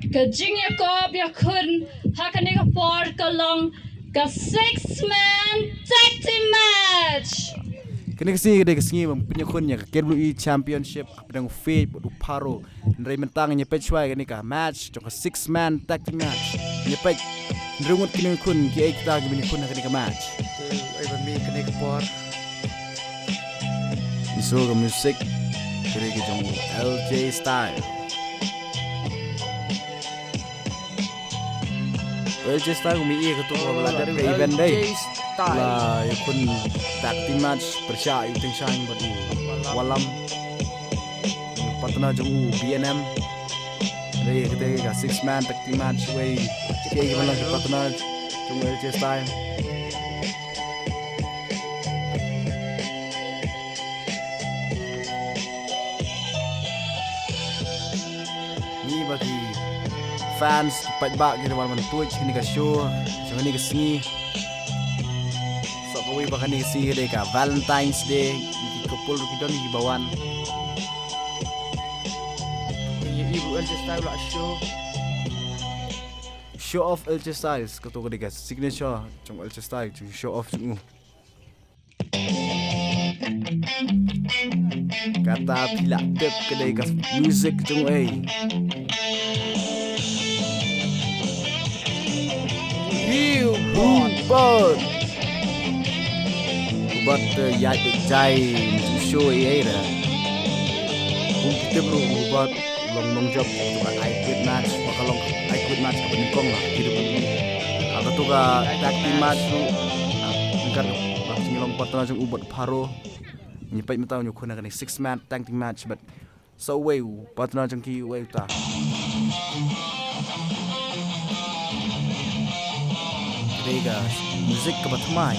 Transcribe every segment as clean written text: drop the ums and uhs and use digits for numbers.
Kajingya ko ya kun hakaniga for kalong ka 6-man tag team match. Kini kasi kada kasi punya kun ya KWE Championship pedang Fate buat Paro ndai mentang nya pechwai kani ka match jong 6-man tag team match nya pech ndrungut kini kun ki kita kini kun kani ka match ai ban mi kani ka por iso ka music kini ka jong LJ style LJ style mi iya ketua belajar ke event day lah ya pun tag team match percaya itu yang buat walam partner jong BNM dari kita 6-man tag team match way kayak gimana kita partner jong LJ style ni bagi fans pajak gitu malam Twitch ini ke show jangan ini ke sini sok kau bahkan ini sih deh ka Valentine's Day di kupul kita nih bawan ibu LJ style lah show off LJ styles kau tahu deh guys signature jong LJ style jong show off jong kata pilak tip kedai kas music jong Bot Ubat ya jai show ai dah kita bro ubat long job untuk I quit match kalau I quit match ke penikong lah hidup ini atau tu ka tag team match tu engkar bahasa long partner jeng ubat Paro nyipai mentau nyukun akan 6-man tag team match but so way partner jeng ki way ta Vegas, musik kebatamai.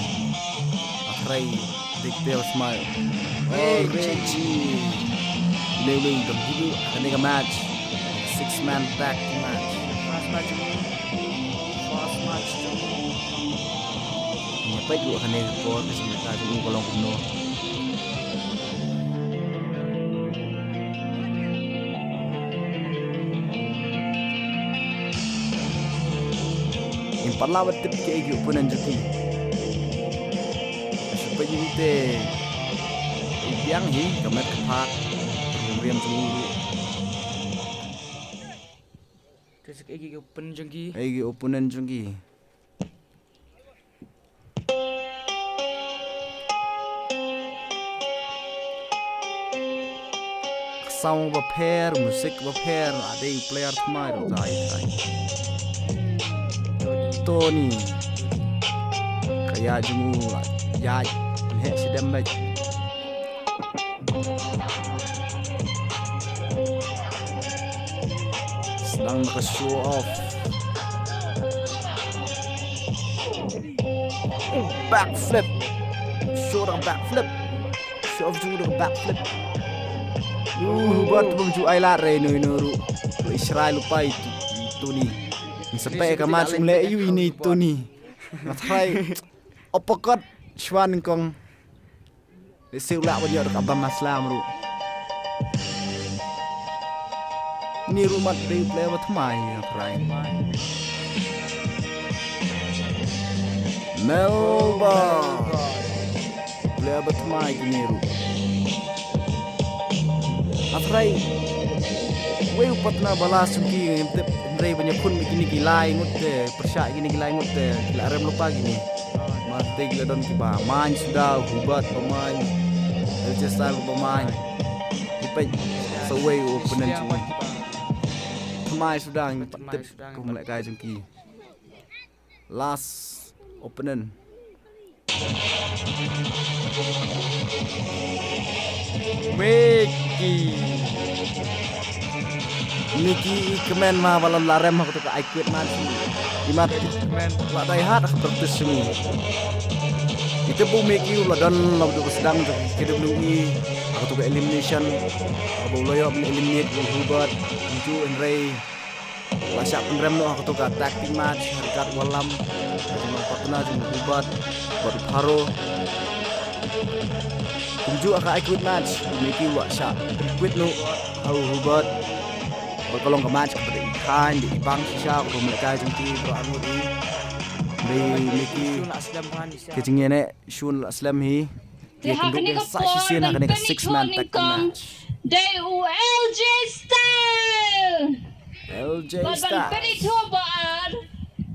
Akrai, dikte smile. Oh, Reggie. Lewing dong dulu akan match. 6-man tag match. fast match Nyapa juga akan report di sini tadi kolong kuno. Parlawa tip ke igi opunan juki supaya kita biang hi kamar kepak riam seminggu kesek igi open jengki igi opunan jengki sound baper musik baper ada player tomorrow tai Tony kayak jemu ya hek sedang baik sedang ke show off backflip show off juga backflip buat bungju ai lare no Israel lupa itu nih sampai ke macam le ini tu ni matrai opokot shwan kong lesulak wajah ke abang maslam ru ni rumah dari play wat mai matrai Melbourne play wat mai ni ru matrai wei patna balas ki Andre banyak pun begini gila ingut deh persyak gini gila ingut deh gila rem lupa gini mati gila don kiba main sudah hubat pemain LJ style pemain ipai seway openan cuma pemain sudah tip ku mulai kai jengki last openan Niki kemen mah walau larem aku tuh I quit match. Imat kemen lah dai hat practice semua. Itu bu Miki ulah dan lalu tuh sedang tuh KWE aku tuh elimination. Aku loyo eliminate Hubat, Ju Andre. Wasak penrem no aku tuh tag team match harkat walam. Cuma partner jeung Hubat, buat Paro. Kunju akan I quit match. Miki wasak quit no Hubat. Berkolong ke match kepada ikan di ibang sisa ko mereka jengki bro anu di Mickey Shun aslam manis ya. kecingnya nek Shun Aslam hi dia tunduk yang saksi sih nak kena 6 man tag team match DULJ style. LJ Ban Style penito baar.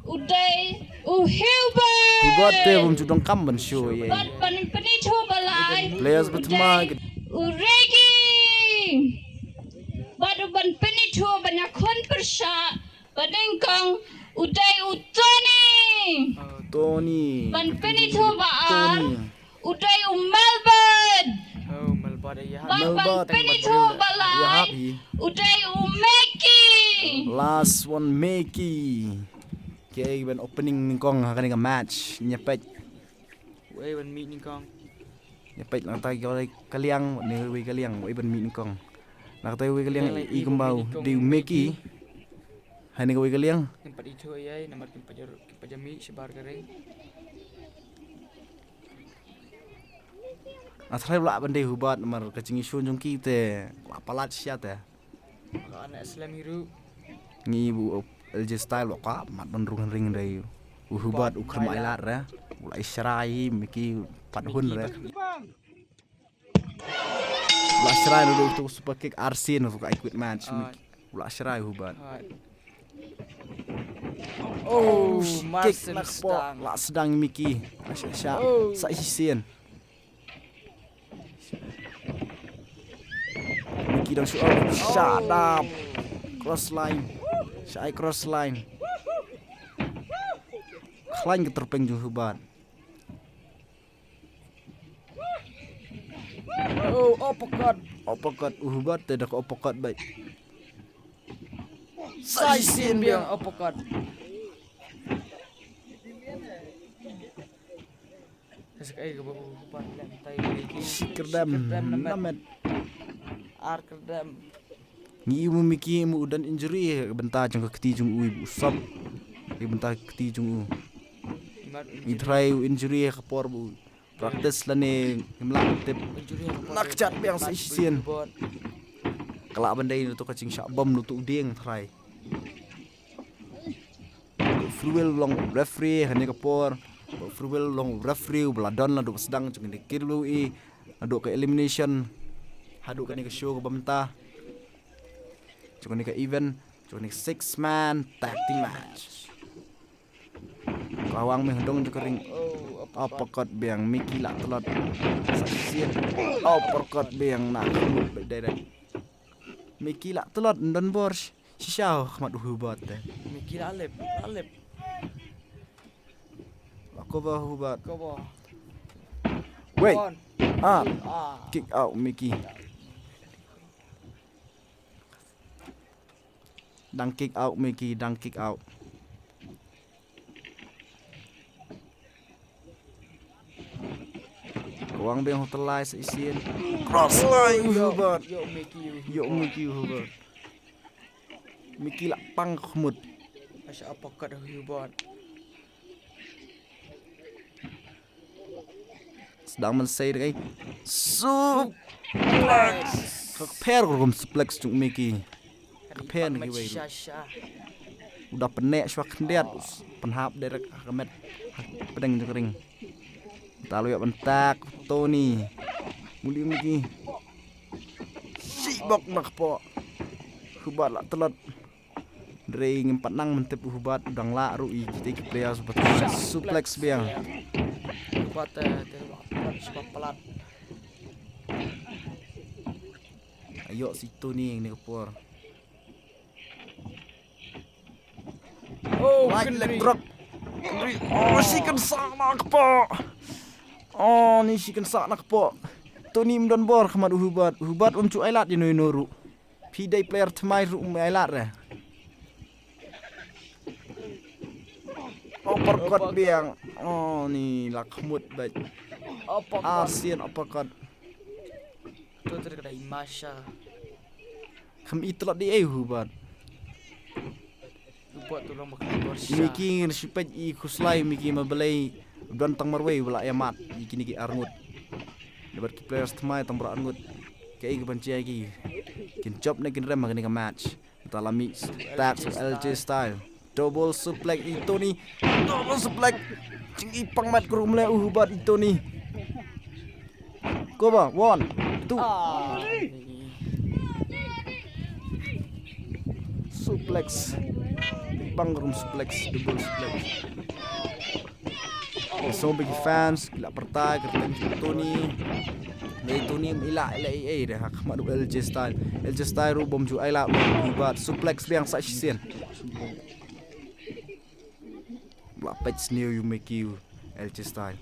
Uday Uhilbert. Hubat teh bum judong kamben show ye Ban penito balai. players bertema Uregi. Baru ban penito banyak kon persya. Badengkang Uday Utani. Tony Ban penito baar. Tony Uday Melbourne. Oh, malbada ya. Melbourne. Ban penito ya balai. happy Uday Umeki. last one Mickey kaya ban opening ningkong kani ka match nyepet Wei ban meet ni kong. nyepet lang tayo kaliang ni wi kaliang wi ban mi ningkong nak tayo wi kaliang i kembau di Mickey hani ka wi kaliang Tempat itu ayai nomor pajami sebar kering. asal la ban dei hubat mar kacing isu jong kita apalat sia teh Kalau anak aslam hiru. ngi bu LJ Style ka mat ban rung ring dei hubat ukrma ilat ra ulai serai Mickey padhun ra la serai do tu super kick RC no ka quit match ulai serai hubat Oh, kick Marcel nak po sedang. la sedang Mickey asya sa isien Mickey dan shoot shut up cross line Syai cross line Klain keterpeng jung hubat Oh, uppercut. Hubat tidak uppercut baik Sai sin biang uppercut. Sekai ke babu ban lantai lagi. Sikerdam namet Arkerdam. ngi mu Mickey mu udan injury bentar jung keti jung ui usap bentar keti jung u i try injury ke por bu practice lane himlang tip nak chat biang sa isien kelak bandai tu kacing syak bom tu ding try free will long referee hanya ke por free will long referee beladon la duk sedang jung ni kirlu i aduk ke elimination haduk kan ke show ke bentah jung ni ke event jung ni 6 man tag team match kawang meh dong jekering uppercut biang Mickey lak telot saksian uppercut biang nak direct Mickey lak telot dan bors sisau khmat hubat teh Mikir alep. aku bah hubat Kau bah. wait On. kick out Mickey dang kick out Mickey dang kick out Kawang biang hotelai seisien cross line hubat Yo Mickey. yo Mickey hubat Mickey lak pang khmut Asya uppercut dah hibat. sedang mensay dekai suplex keper rum suplex jung Mickey kepen lagi wei Syasha. udah penek syua kendiat penhap derek kemet pedeng jekering talu ya bentak Tony muli Mickey sibok nak po hubat lak telot Dre ngimpat nang mentep hubat udang lak ru i kita player seperti suplex biang Buat sebab pelat. ayo situ nih ini kepor Oh, right leg drop oh si kan sana kepo oh ni si kan sana kepo Tony mdon bor khamad hubat umcu ailat di noru pidai player temai ru ailat re uppercut biang oh ni lakmut baik Arsian uppercut Tu terkadang Masha. kham itlot di hubat Buat tulang makan bersya. Mickey sipet i kuslai Mickey mabelai dan tang marwei bela yamat iki niki arngut dapat ki players temai tang berangut kai ke banci lagi kin job na kin rem magani ka match Talami tag LJ Style. Double suplex itu nih. Double suplex. Cing ipang mat kerum le Hubat itu nih. Coba 1 2 suplex. Ipang kerum suplex, double suplex. So big fans, gila pertai kerten itu nih. Itu nih ila dah hak madu LJ Style. LJ Style rubom ju ila Hubat suplex biang sa sisen. Lapet new you make you LJ Style.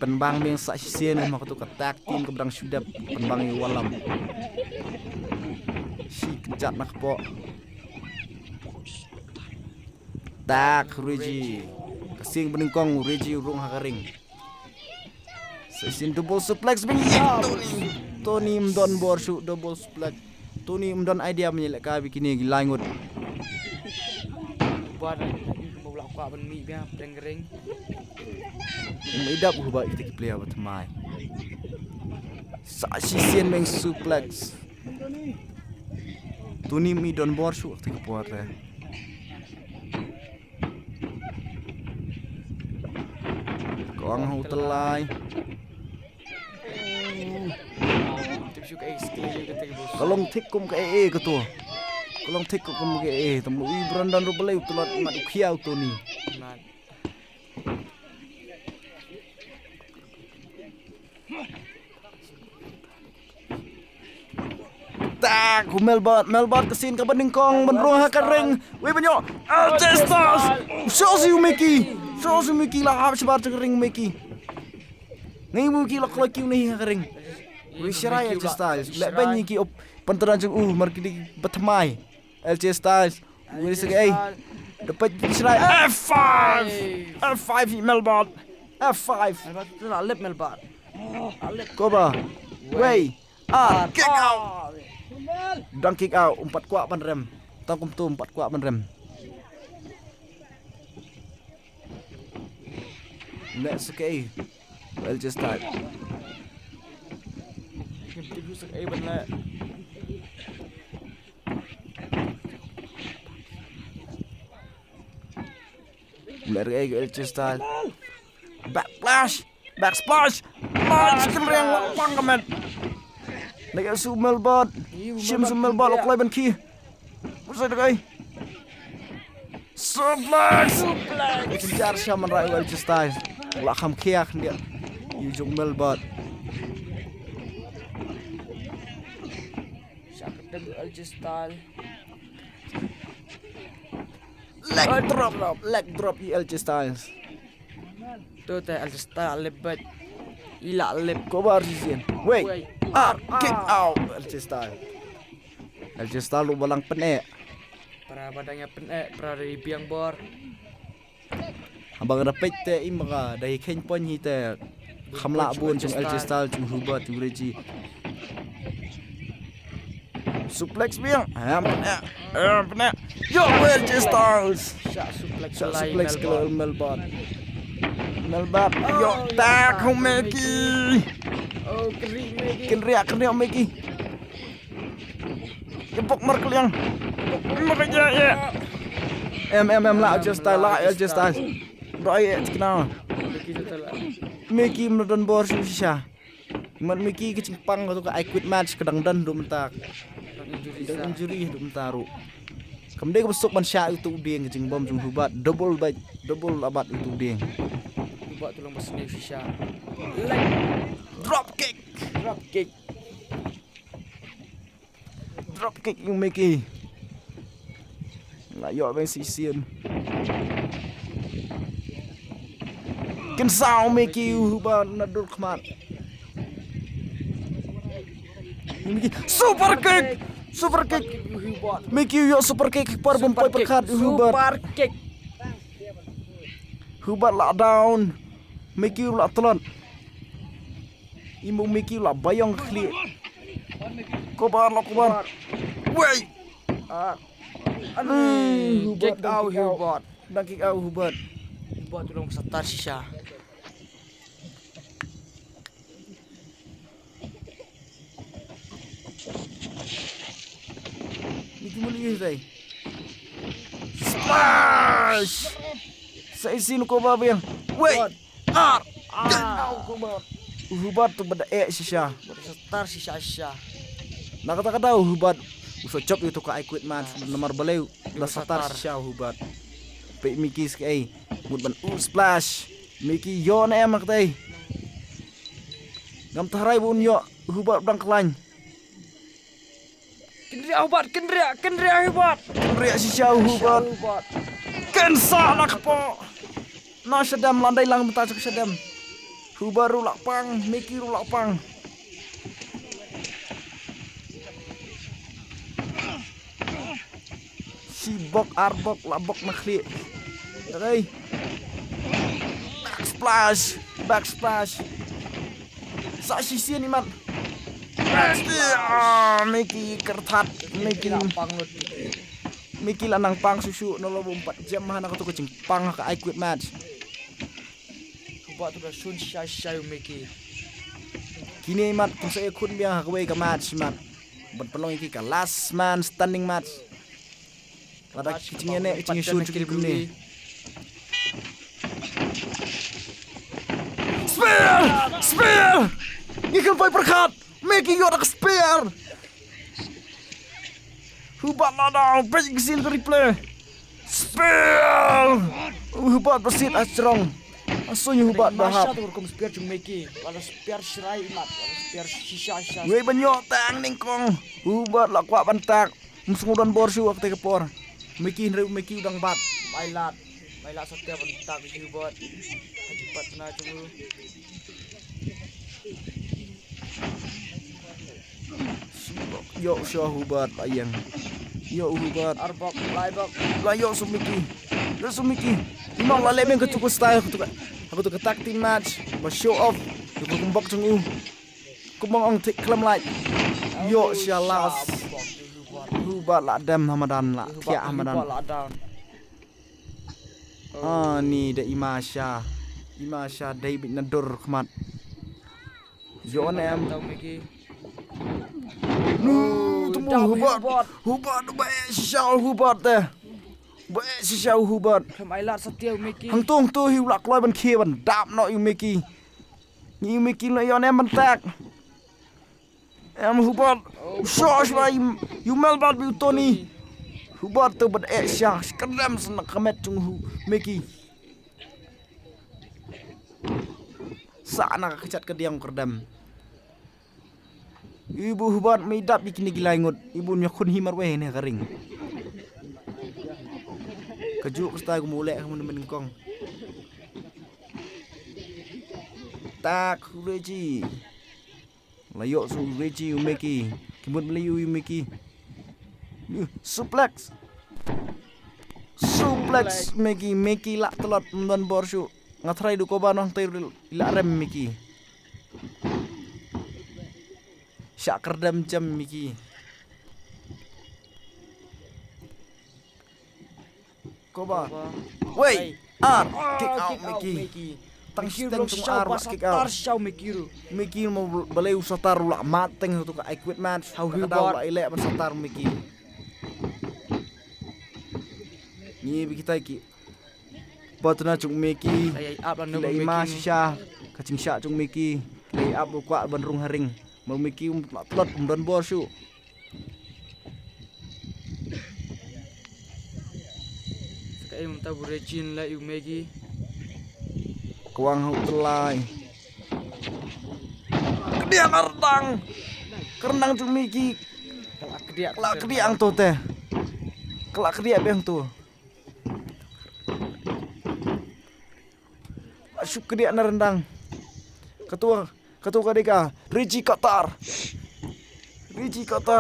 Penbang yang sa sisen mah tu katak tim ke bedang sudap penbang yang walam. Si kencat nak po. Tak Reggie. Kasing beningkong Reggie urung hakaring. Sesin double suplex bing Tony mdon borshu double suplex. Tony mdon idea menyelek ka bikini gilangut. Buat mau lakukan ben mi biar kering. Idap Hubat kita player bertemai. Sasisian meng suplex. Tony midon borshu kita buat le. Koang hutelai. Kalong tikum ke ke tu. Kalong tikum ke temu ibrandan ro belai utulat mat ukhiau tu ni. Tak, Melbot kesin ke beningkong benrung hakaring. We banyo. Alcestas. Shows you Mickey lah hab sebar ring Mickey. Ngai Mickey lak kiu ni hakaring. We sharai Alcestas. Lek banyi ki op pantaran jeng markidi betmai. Alcestas. We sege dapat sharai F5 Melbot. F5. Tu nak lep Melbot. Koba. Wey. Kick out. Dan kick out 4 kuat ban rem. Tangkum tu 4 kuat ban rem. Next okay. Well just start. Tipu sekali ban le. Mereka just start. Backsplash. Launch kemreng lapang kemet. Nek su Melbot. Shim su Melbot ok lai ban ki. Usai dekai. Suplex. Kejar Shaman Rai well just style. Lah kham khiak dia. Yujung Melbot. Siapa tu LJ Style. Leg drop LJ Styles. Tu teh LJ Style lebet. Ila lep. Kobar sisian. Wait. Kick out LJ Style. LJ Style lu balang penek. Para badannya penek, para dari biang bor. Abang rapet te imra dari ken pon hi te khamla bun chung LJ Style chung Hubat chung Reggie. Suplex biang. Penek. Yo LJ Styles. Syak Suplex ke Melbot. Yo tak Meki. Oh, kering lagi. Kenriak Meki. Kepok merkel yang. Mereka ya. Lah LJ Style. Right kenal. Begitu telah. Meki menonton bor susah. Man Meki kecimpang tu ke I quit match kedang dan dum tak. Injury dum taru. Kemudian besok man syak itu udeng kecing bom jung Hubat double abat itu udeng. Buat tolong berseni Fisha. Drop kick yung Mickey. Layo bang sisian. Kensau Mickey Hubat nadur kmat. Super kick. Mickey yo super kick par bompoy perkat Hubat. Super kick. Hubat lah down. Mickey lah telon. Imu Mickey lah bayang clear. Kobar. Wait. Kick out Hubat. Dan kick out Hubat. Buat tolong setar Fisha. Miki muli say. Splash. Sa isin ko ba bien? Wait. Hubat tu benda sisha. Star sisha. Nakata-kata hubat. Uso chop itu ka quit man nomor baleu la satar sisha hubat. Pe Miki skay. Mud ban splash. Miki yo na em maktai. Ngam tarai bun yo hubat bang klan. Kendria hubat. Kendria sisha hubat. Ken salah po. Na sedam landai lang mata sedam. Hubat rulak pang, Miki rulak pang. Si bok arbok labok nakli. Dari. Backsplash. Sa sisi ni mat. Miki kertat, Miki lanang pang susu 24 jam mana aku kucing pang ka I quit match. Hubat tu dah sun sisha Miki. Kini mat kung sa ikut biang ka way ka match mat. Berpelong iki ka last man standing match. Pada kicingnya nek kicingnya shoot cukup ni. Spear! Ikan boy berkat. Making your spear. Hubat ladang, break seal ke replay. Spear. Hubat bersit strong. Asonya hubat bahap. Masya tu kum spear cung Miki. Lalu spear serai imat. Lalu spear sisha. Wei banyak tang ningkong. Hubat lakwa bantak. Musungudan borsu waktu kepor. Miki udang bat. Mailat setiap bentak hubat. Cepat na cung. Yo syah hubat ayang. Yo hubat Arbok, laibok. Layo sumiki. Imang lalem yang ketuku style aku tu ketak team match. Ba show off. Aku kumbak cung Kumbang ong tik klam light. Yo syah las. Hubat la dam hamadan la. Kia hamadan. Ni da Imasha David Nadur kmat. Yo em tahu Miki. Tunggu hubat baik sisha hubat Mailat setia Miki. hang tung tu hiu lak loi ban khia ban dap no Miki no yon em ban tak em hubat shosh lai you mel bat bi Tony hubat tu ban sha skadam senak kamet chung Miki sana kecat ke diang kerdam. Ibu hubat midap bikin gila ingut. Ibu nyakun himar weh ni kering. Kejuk kestai aku mulai kamu nemenin kong. Tak Reggie. Layok su Reggie Umeki. Kibut Melayu Umeki. Suplex Meki lak telot mendan borsu. Ngatrai du koban orang tayo ilak rem Miki. Syak kerdam jam Miki. Koba. Wait. Kick out Miki. Tang steng semua kick out. Miki mau balai usatar ulak mateng tu ka quit match. How he bought ilek satar Miki. Ni kita iki. Patuna chung Miki. Lei ma sha kacing syak chung Miki. Lei up kwa bandrung haring. Mau Miki plot dan borsu. Sekai minta burejin lah Miki. Kuang hau telai. Dia Kerenang chung Miki. Kelak kediang tu teh. Kelak kediak beng tu. Asyuk kediak na rendang. Ketua kadeka Riji Qatar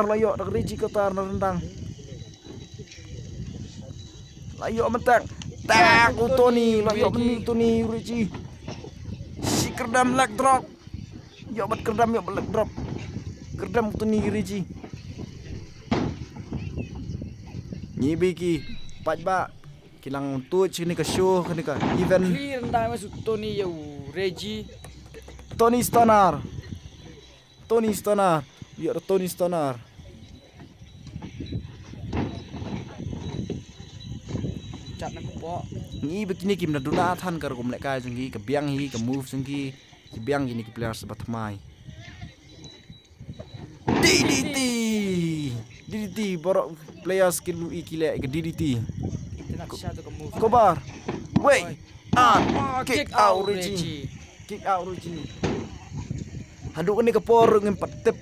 layok dak Riji Qatar na rendang. Layok mentak. Tak Tony layok meni Tony Riji. Si kerdam leg drop. Yo bat kerdam yo leg drop. Kerdam Tony Riji. Nyibiki pajba kilang tu sini ke show kini ke event. Clear rendang masuk Tony yo Riji. Tony Stoner. Ya Tony Stoner. po. Ngi begini kim na duna than kar gum lek kai jengki ke biang hi ke move jengki ki biang gini ke players bat mai. DDT borok players skill ikile ke DDT. Kita nak satu ke move. Kobar. Wait. Kick out Reggie. Kick out Reggie. Haduk ni ke por ngin patep.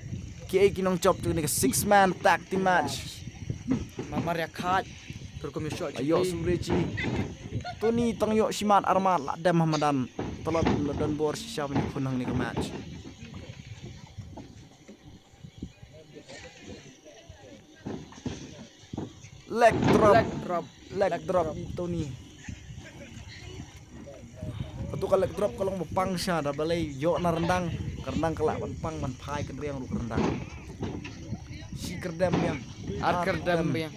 Ki kinong chop tu ni ke 6-man tag team match. Mama ya khat. Terus kami shot. Ayo su Reggie. Tu ni tang yo simat armat la dem Hamadan. Tolot dan bor siapa ni kunang ni ke match. Leg drop Tony. Betul kalau leg drop kalau mau pang sya dah balai yo na rendang kelak pang man pai ke riang ru rendang. Si kerdam yang Kerdam yang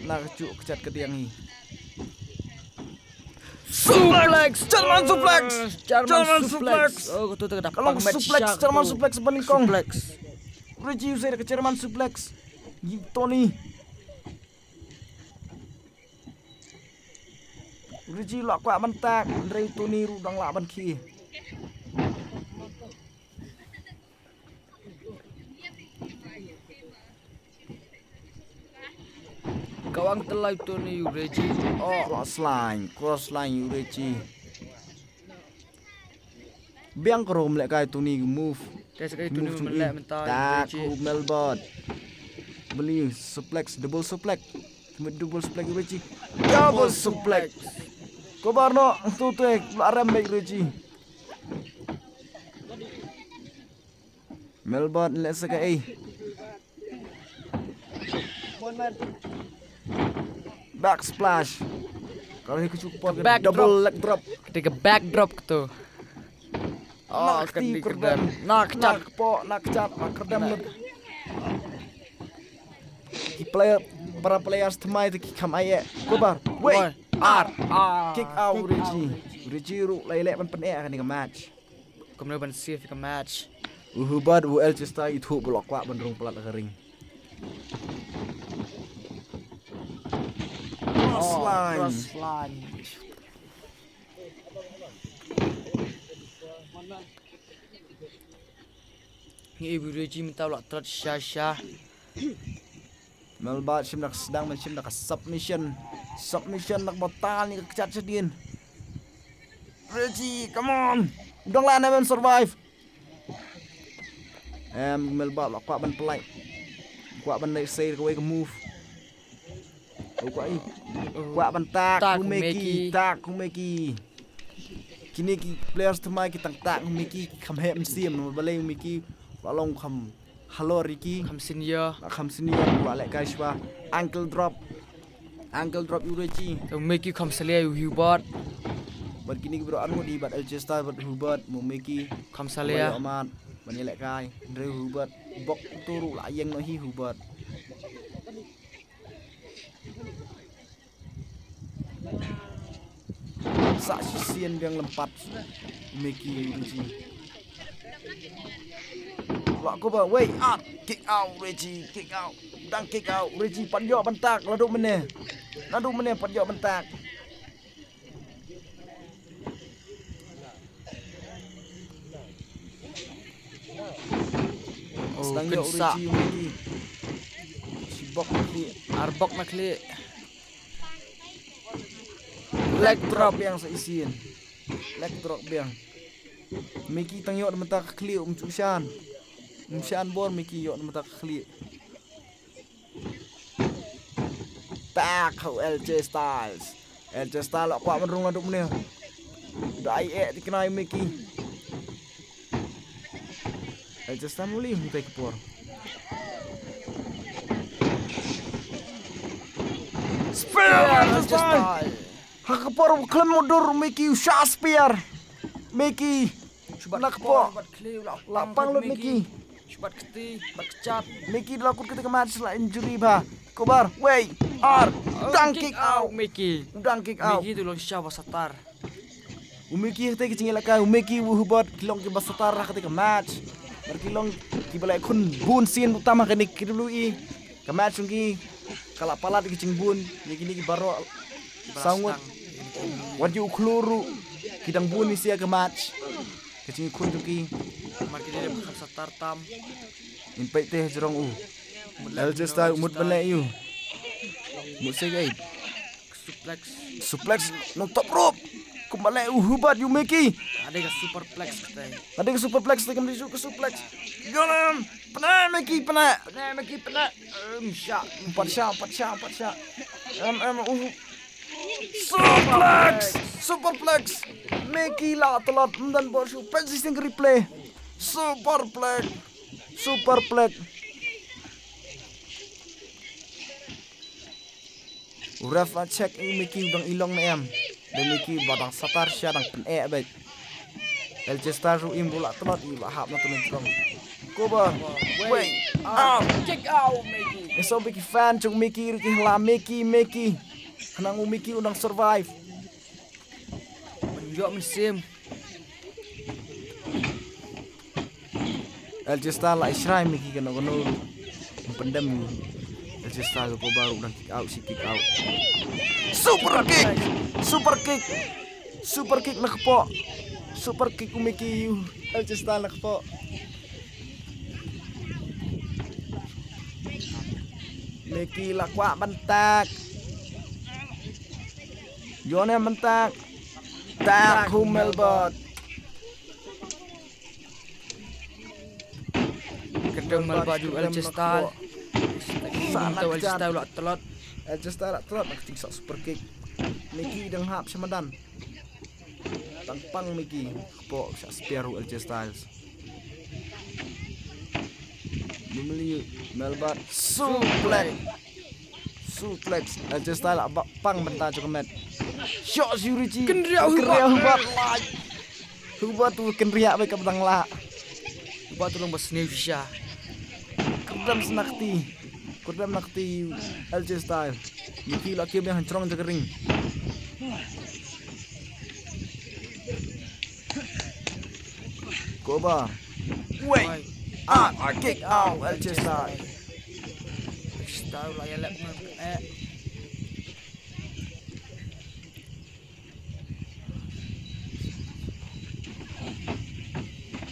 nak cuk kecat ke tiang ni. suplex, Jerman suplex. Oh, tu dapat Kalau suplex Jerman suplex beningkong. Reggie usai ke Jerman suplex. Tony. Reggie lak kuat mentak, Andre Tony rudang lak ban ki. Kawang telai tu ni Reggie. Oh, Cross line Reggie. Biang kerom lek kai Tony move. dia sekali tu ni melek mental Tak Reggie. Melbourne. Beli suplex, double suplex Reggie. Double suplex. Kobar no tu arem baik Reggie. Melbourne let's say back splash. Kalau ikut support Back double leg drop. Ketika backdrop tu. Oh, Nak ketika kerdam. nak cat. Nak cat kerdam lep. Para players temai tu kam ayat. Kobar. Wait. Kick out Reggie ru lelek man penek kan dengan match. Kemudian ban save ke match. Uhubad UL Cesta itu blok wak bandrung pelat kering. Crossline. Ni ibu Reggie minta ulak terat syah. Melbat sim nak sedang men sim nak submission nak botal ni kecat sedin. Reggie, come on. Dong lah men survive. Melbat lak kuat ban pelai. Kuat ban naik say ke move. Kuat ban tak Kumeki. Kini ki players temai ki tak Kumeki kam hem sim no balai Kumeki lalong kam halo Ricky Kam senior. buat lek guys ba ankle drop Reggie. So make you come selia Hubert. Buat kini bro anu di bat Alcesta buat Hubert mau Meki Kam selia. amat banyak kai Andre Hubert bok turu layang no hi Hubert. Sak sisian yang lempat Meki Reggie. Wak ko ba wait kick out Reggie dan kick out Reggie panjok bentak laduk meneh panjok bentak. Oh, Sedang kensak. Reggie sibok ni Arbok nak klik. leg drop yang seisian. Leg drop yang Meki tang yok mentak klik Umshan bor Meki yok mentak klik. Tak kau LJ Styles kuat menrung aduk meneh. Dai dikenai Meki. LJ Styles mulih mutai kepor. Spear Hak kepor klem mundur Meki usah spear. Meki nak kepor. Lapang lut Meki. Cubat keti, bat kecat. Meki dilakut ketika match setelah injury bah. Kobar, wait, kick out. Mickey. Kick out. Mickey tu long syah basatar. Umeki ketika cingil lakai, Umeki wuhubat kilong ke basatar ketika match. Berkilong kibalai kun bun sin utama kini kidului. Ke match ungi kalak palat ke cing bun, Meki ni baru sangut Wan yu kluru kidang buni sia ke match. Kecing kun tuki Marki dia bukan satartam. impet teh jerong u. LJ style mut balik you. Mut segay. Suplex. Suplex no top rope. Kumbalik hubat you Mickey. Ada ke superplex katanya. Ada ke superplex tekan di ke suplex. Galam. Pernah Mickey pernah. Shot. 4 shot. Suplex. Superplex. Mickey lah telat dan baru persisting replay. Superplex. Ref cek Mickey udang ilong na em. Dan Mickey badang satar siya dang pen baik. LJ Star ru im bola telat iba hap na tunun trong. Cover. Wait. Kick out Mickey. So Mickey fan chung Mickey ri hla Mickey. Kanang Mickey udang survive. Menjok mesim. LJ Star la israi Mickey kena pendem. LJ Star ko baru udang kick out. Super kick na kepo. Super kick Mickey LJ Star na kepo. Mickey la kwa bentak. Yone bentak. Tak humelbot. Kedeng mal baju LJ Style. Sana LJ Style lah telat. LJ Style telat nak tingsak super kick. Mickey dang hap samadan. Tangpang Mickey po sa spear LJ Styles. Bumili Melbat suplex LJ Styles pang bentar cukup met. Shot Yurichi. Kenria hubat tu kenria baik ke petang lah. Buat tolong berseni Fisha. Kudam nakti LJ Style. Mickey laki yang hancurong kering. Koba. Wait. Kick out LJ Style. Style lah ya lek.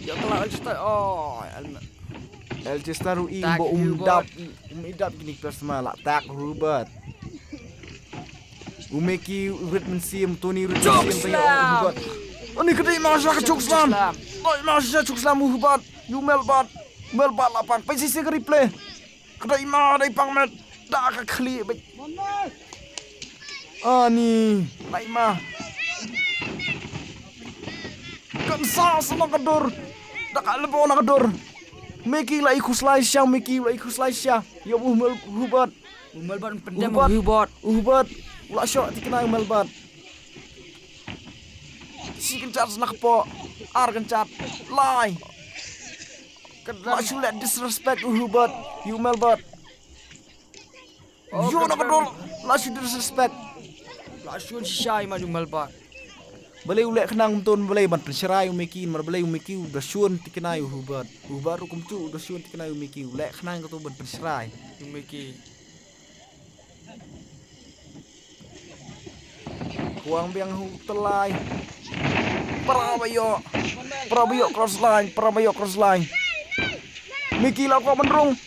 Ya telah LJ Style. LJ Star imbo umdap gini personal lah tak hubat. Umeki urit mensim Tony urit mensim tanya hubat. Ini kedai masa kecuk slam. Masa kecuk slam hubat. You melbat lapang. Pesisi ke replay. Kedai masa dari pangmet. Dah ke kli. Ni naik mah. Kan sah sama kedor. Dah kat lepas nak kedor. Mickey lah ikut slice ya. Ya hubat. Melbat pendam hubat. Ulah shot dikenal melbat. Si kencat nak po. Kencat. Lie. Masuk let disrespect hubat. You melbat. You nak kedol. Masuk disrespect. Langsung shy maju melbat. Balai ulek kenang ton balai ban penserai Mickey mar balai Mickey udah syun tikenai hubat hukum tu udah syun tikenai Mickey ulek kenang tu ban penserai Mickey kuang biang telai Prabayo cross line Mickey lah kau menrung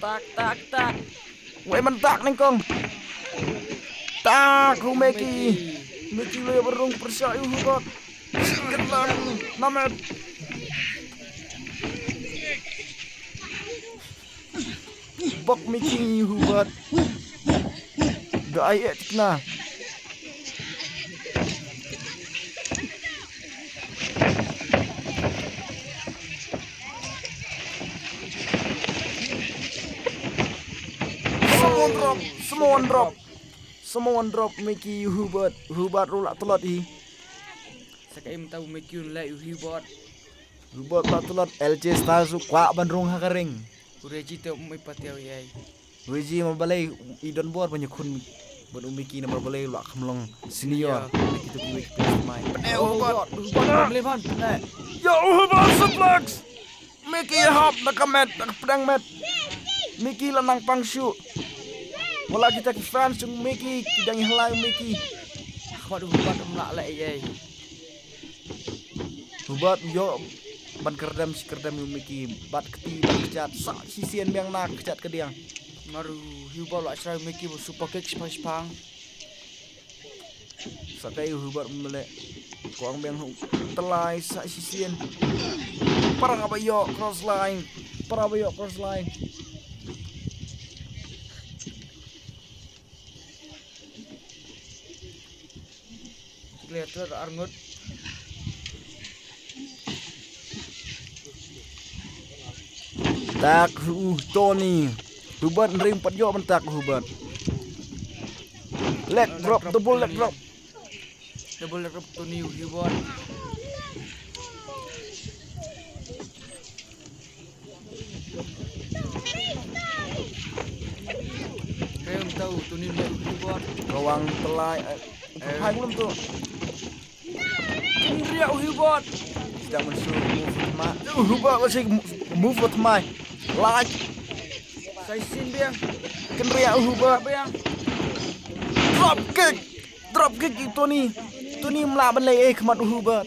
tak Wei mentak nih kong. Tak Mickey le berung persayu hubat. Kelan namet. Bok Mickey hubat. Dah ayat tikna. Semua drop Mickey hubat rulak telat hi. Sakai tahu Mickey like hubat tak telat LJ Style su kwa bandrung hakaring. Ureji tu mai patiau yai. Ureji mabalai idon bor banyak kun buat Mickey nama balai lak kamlong senior. Kita kuwi main. Hubat melevan. Ya hubat suplex. Mickey hop nak pedang met. Mickey lanang pangshu. Wala kita ki fans chung Mickey kidang halai Mickey. Hubat hubat melak lek ye. Hubat yo ban kerdam si kerdam Mickey bat keti bat kecat sak sisian biang nak kecat ke diang. Maru hubat lak cerai Mickey bu super kick sepang. Sakai hubat melek. Kuang biang telai sak sisian. Parang apa yo cross line. Parang apa yo cross line. Lihat arngut. Tak Tony. Hubat ring pat yo mentak hubat. Leg drop double leg drop. Double leg drop Tony hubat. Kau tahu Tony leg hubat. Kawang telai. Hai belum tuh. Riak hubat. Sedang mensuruh move ma. Hubat masih move with my like. Saya sin biang. Kenria hubat. Biang. Drop kick itu nih. Itu nih melaban lay kemat hubat.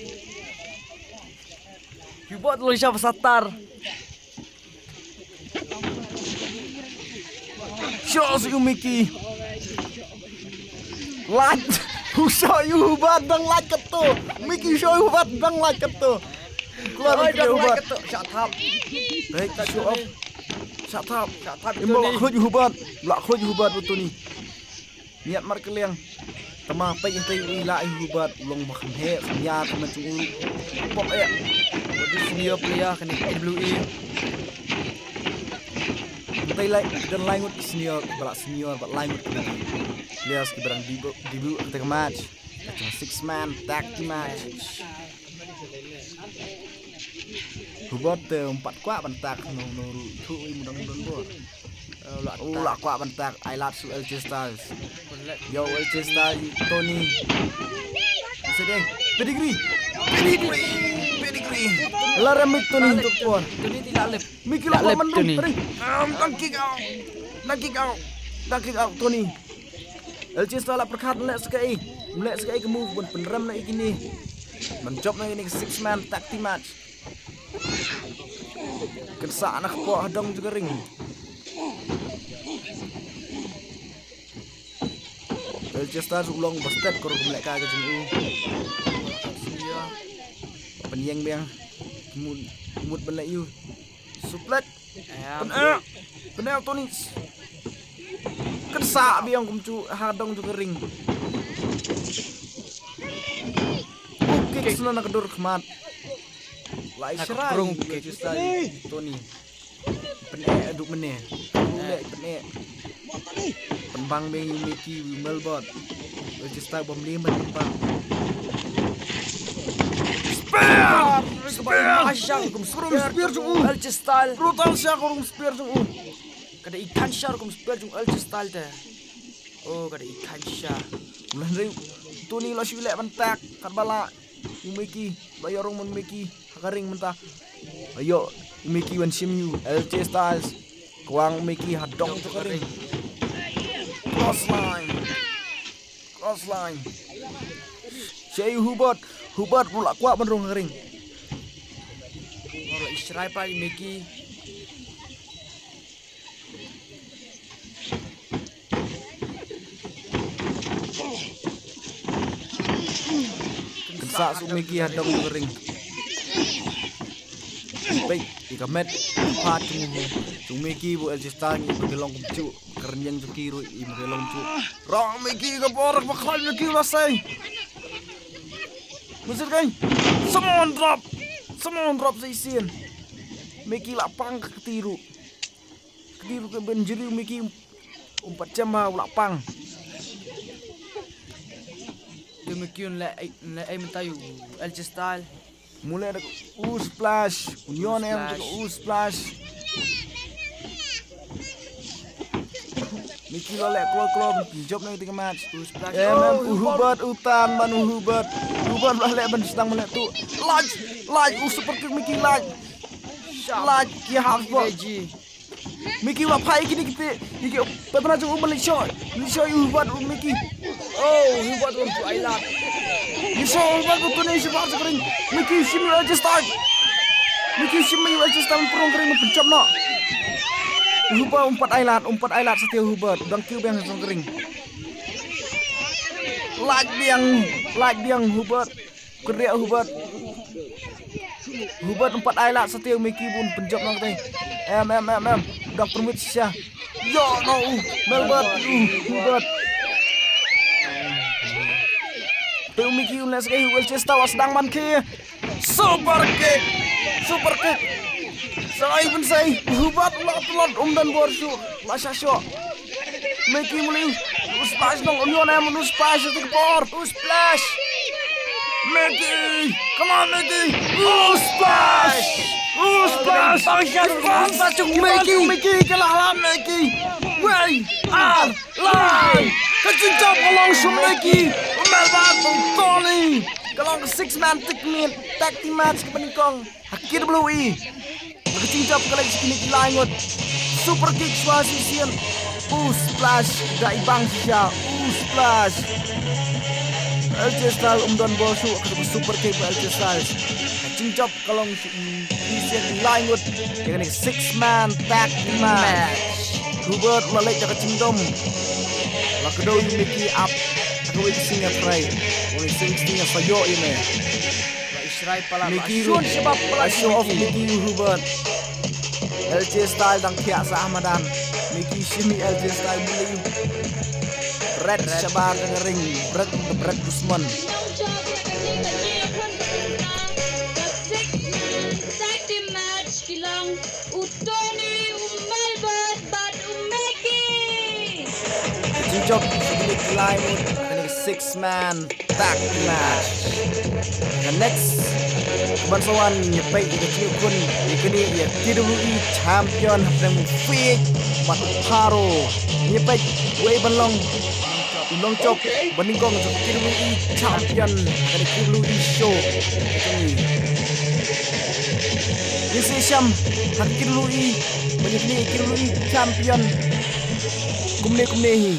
Hubat lo siapa satar. Shows you Mickey. Like. Show you hubat bang like ketu. Mickey show you hubat bang like ketu. Keluar dari hubat. Shut up. Baik show up. Shut up. itu Imbak nih. khruj hubat. Lak khruj hubat betul ni. Niat mar keliang. Tama pai yang tai ila hubat long makan he ya teman cung pop Bagi senior player kena WE. tai lai dan lain ut senior balak senior bak lain ut players ki barang debut ketika match. Cuma 6 man tag team match. Hubat empat kuat bentak no thu mudang bor. Ulah kuat bentak I love su LJ Styles. Yo LJ Styles Tony. Sedih. Pedigree. Larang mik Tony untuk pon. Tony tidak lep. Mikir lah menung. Nang kick out Tony. LJ Styles perkat melek sekali. Melek sekali ke move pun peneram nak gini. Menjob nak ini 6 man tag team match. Kensa anak po hadang juga ring. LJ Styles ulang basket kor melek ka jeng penyeng biang mut belak you suplet benar Tony kensa biang kumcu hadang juga ring. Kick sunan nak dur khmat. Lai serai LJ Styles Tony. Penek aduk meneh. Ulek penek. Penbang beng Mickey Melbourne. LJ Styles bom lima penbang. Spear jung LJ Styles. Brutal siya kurung spear jung. Kada ikan syar kum spear jung LJ Styles teh. Oh kada ikan syar. Ulah dari Tony la silek bentak kat bala. Mickey bayar orang Mickey hakaring mentah. Ayo Mickey wan sim you LJ Styles. Kuang Mickey hadong tu kering. Cross line. Shay Hubat pula kuat menurung kering. Orang Israel pa Mickey. Kensa su Mickey hadong tu kering. Baik, ikamet pat tu Mickey bu LJ Styles bergelong kumcu kerenjang tu kiru i bergelong tu. Rong Mickey ke borak bakal Mickey rasai. Musir kan? Someone drop sa isin. Mickey lapang ketiru ke benjeri Mickey 4 jam lapang. Demikian le mentayu LJ Styles. Mulai ada splash, Union yang splash. Mickey lolek keluar job nanti ke match. Splash. Hubat utan ban Hubat lolek ban sedang melek tu. Like super kick Mickey like. Ya half ball. Mickey wa pai kini kita iki pernah jung Malaysia ubat Mickey. Oh, hubat untuk ailat. Malaysia ubat betul ni sebab sekering Mickey simi aja start. Mickey simi aja start perong kering pencap nak. Hubat umpat ailat setia hubat dang kiu yang kering. Like biang hubat kerja hubat umpat ailat setia Mickey pun pencap nak teh. Dak permit sia. Yo no, melbat hubat. Tu Mickey ulas ke Wilchester was sedang man ke. Super kick. Saya pun saya hubat lot dan borsu. Lasha show. Mickey mulai splash nong union am splash tu por. Splash. Mickey, come on Mickey. Splash. Mickey kalah Mickey. Way, line. Kecincap along some Mickey. Melbat Tony. Kalong 6-man tag team match ke penikong. Hakir blue. Kecincap kalau sekini langut. Super kick swasisian. Splash dai bang siya. Splash. LJ Style dan bosu ke super kick LJ Style. Kecincap kalau isian langut. Dengan 6-man tag team match. Hubert lalai jaga cingdom. Lakedoi Mickey up. Aku sing try. Only sing sayo ini. Israi pala. Mickey sebab show off Mickey Hubert. LJ Style dang kiasa Ahmadan. Mickey sini LJ Style beli. Red sabar ngering. Berat Gusman. Tag team match kilang Utoni Melbat bat Mickey. Cincok sedikit lain. 6-man tag match. The next bantuan nyepai di kecil pun ikuni ya WWE champion yang fit mat paro nyepai way belong cok beningkong untuk WWE champion dari WWE show ini siam hak WWE menyebni WWE champion kumne hi